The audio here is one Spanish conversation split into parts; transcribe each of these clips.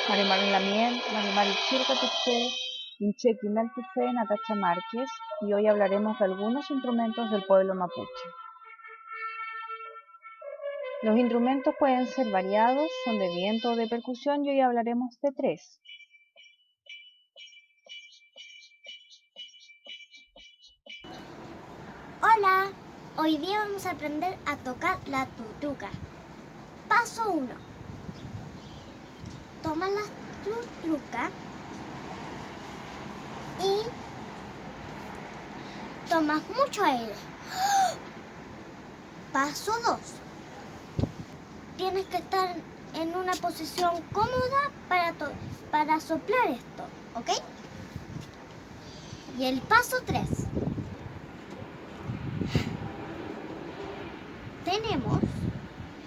Marimar Lamien, Marimar Chircatufé, Inchequi Maltufé, Natacha Márquez, y hoy hablaremos de algunos instrumentos del pueblo mapuche. Los instrumentos pueden ser variados, son de viento o de percusión, y hoy hablaremos de tres. Hola, hoy día vamos a aprender a tocar la tutuca. Paso 1. Toma la tutuca y tomas mucho aire. Paso 2. Tienes que estar en una posición cómoda para soplar esto, ¿ok? Y el paso 3. Tenemos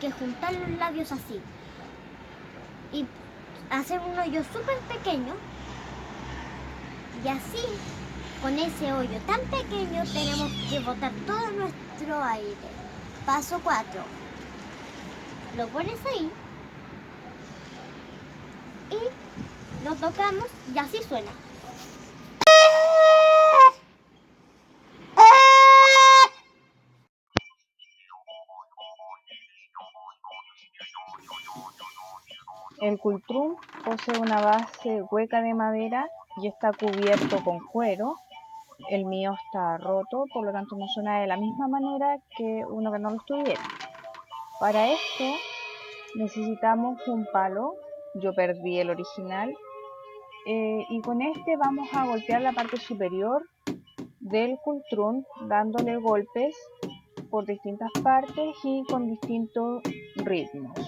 que juntar los labios así y hacer un hoyo súper pequeño, y así, con ese hoyo tan pequeño, tenemos que botar todo nuestro aire. Paso 4. Lo pones ahí y lo tocamos y así suena. El cultrún posee una base hueca de madera y está cubierto con cuero. El mío está roto, por lo tanto no suena de la misma manera que uno que no lo estuviera. Para esto necesitamos un palo, yo perdí el original, y con este vamos a golpear la parte superior del cultrún, dándole golpes por distintas partes y con distintos ritmos.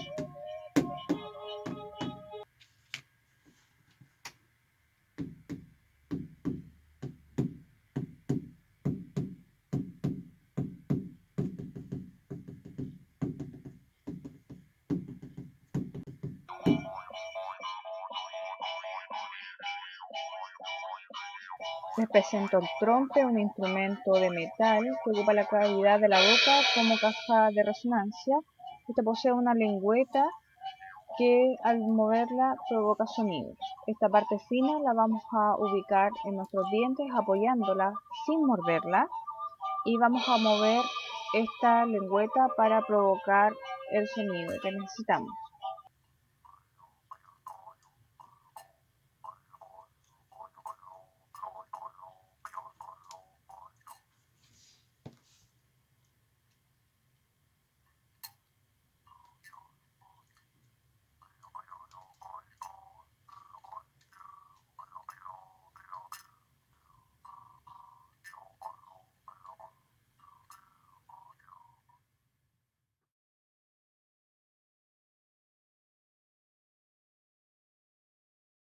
Les presento el trompe, un instrumento de metal que ocupa la cavidad de la boca como caja de resonancia. Este posee una lengüeta que al moverla provoca sonidos. Esta parte fina la vamos a ubicar en nuestros dientes apoyándola sin morderla, y vamos a mover esta lengüeta para provocar el sonido que necesitamos.